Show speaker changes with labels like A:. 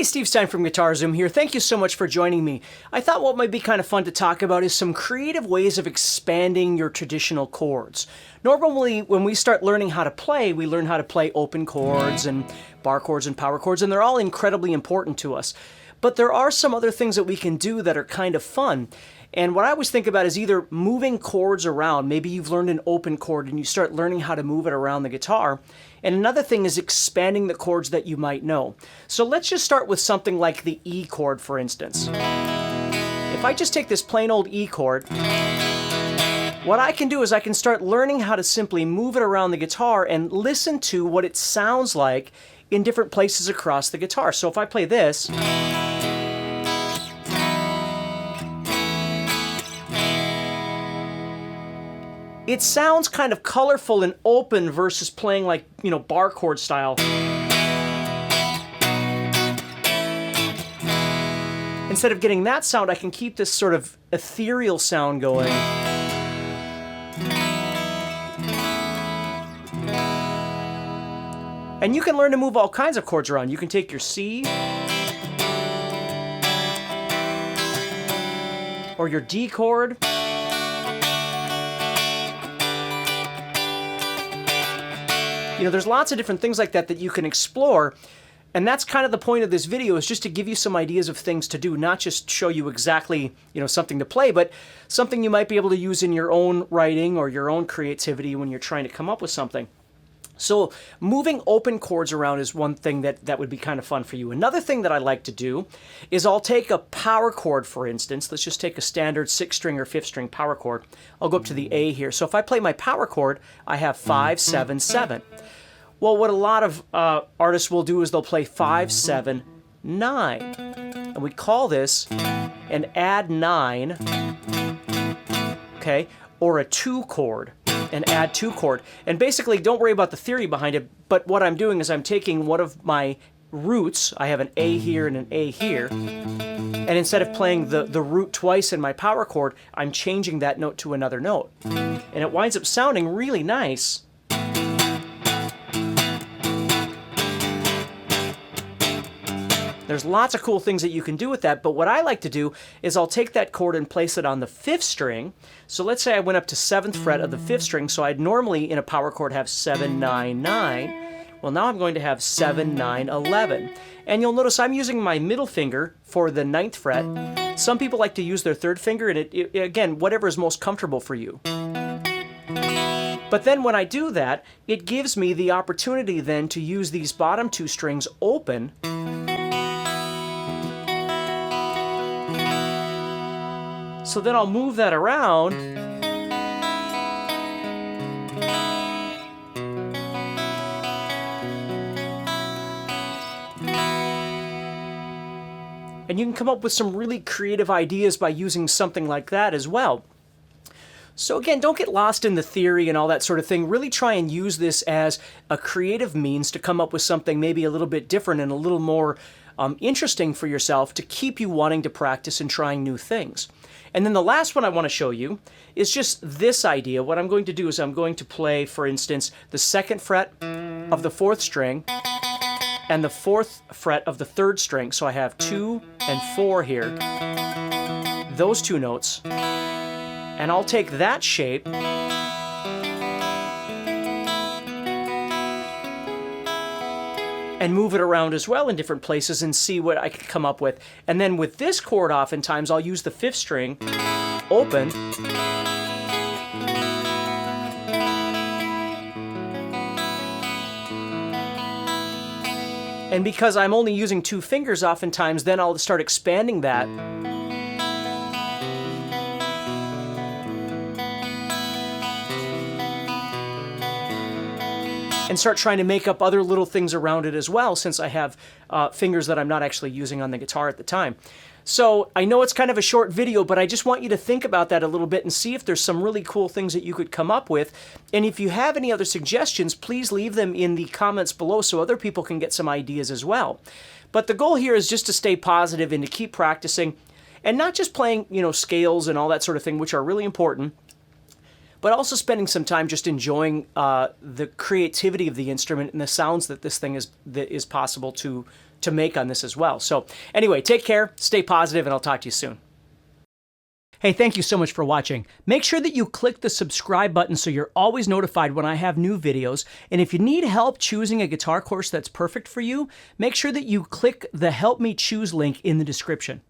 A: Steve Stine from GuitarZoom here. Thank you so much for joining me. I thought what might be kind of fun to talk about is some creative ways of expanding your traditional chords. Normally, when we start learning how to play, we learn how to play open chords and bar chords and power chords, and they're all incredibly important to us. But there are some other things that we can do that are kind of fun. And what I always think about is either moving chords around. Maybe you've learned an open chord and you start learning how to move it around the guitar. And another thing is expanding the chords that you might know. So let's just start with something like the E chord, for instance. If I just take this plain old E chord, what I can do is I can start learning how to simply move it around the guitar and listen to what it sounds like in different places across the guitar. So if I play this, it sounds kind of colorful and open versus playing like, bar chord style. Instead of getting that sound, I can keep this sort of ethereal sound going. And you can learn to move all kinds of chords around. You can take your C or your D chord. There's lots of different things like that that you can explore, and that's kind of the point of this video, is just to give you some ideas of things to do, not just show you exactly, something to play, but something you might be able to use in your own writing or your own creativity when you're trying to come up with something. So moving open chords around is one thing that would be kind of fun for you. Another thing that I like to do is I'll take a power chord, for instance. Let's just take a standard 6-string or 5th-string power chord. I'll go up to the A here. So if I play my power chord, I have 5, 7, 7. Well, what a lot of artists will do is they'll play 5, 7, 9. And we call this an add 9, okay, or a 2 chord. An add 2 chord. And basically, don't worry about the theory behind it, but what I'm doing is I'm taking one of my roots, I have an A here and an A here, and instead of playing the root twice in my power chord, I'm changing that note to another note. And it winds up sounding really nice. There's lots of cool things that you can do with that, but what I like to do is I'll take that chord and place it on the 5th string. So let's say I went up to 7th fret of the 5th string, so I'd normally in a power chord have 7, 9, 9. Well, now I'm going to have 7, 9, 11. And you'll notice I'm using my middle finger for the 9th fret. Some people like to use their 3rd finger, and again, whatever is most comfortable for you. But then when I do that, it gives me the opportunity then to use these bottom 2 strings open. So then I'll move that around. And you can come up with some really creative ideas by using something like that as well. So again, don't get lost in the theory and all that sort of thing. Really try and use this as a creative means to come up with something maybe a little bit different and a little more interesting for yourself to keep you wanting to practice and trying new things. And then the last one I want to show you is just this idea. What I'm going to do is I'm going to play, for instance, the 2nd fret of the 4th string and the 4th fret of the 3rd string. So I have 2 and 4 here, those 2 notes. And I'll take that shape and move it around as well in different places and see what I can come up with. And then with this chord, oftentimes I'll use the 5th string open, and because I'm only using 2 fingers, oftentimes then I'll start expanding that. And start trying to make up other little things around it as well, since I have fingers that I'm not actually using on the guitar at the time. So I know it's kind of a short video, but I just want you to think about that a little bit and see if there's some really cool things that you could come up with. And if you have any other suggestions, please leave them in the comments below so other people can get some ideas as well. But the goal here is just to stay positive and to keep practicing, and not just playing, scales and all that sort of thing, which are really important, but also spending some time just enjoying the creativity of the instrument and the sounds that this thing is possible to to make on this as well. So anyway, take care, stay positive, and I'll talk to you soon. Hey, thank you so much for watching. Make sure that you click the subscribe button so you're always notified when I have new videos. And if you need help choosing a guitar course that's perfect for you, make sure that you click the Help Me Choose link in the description.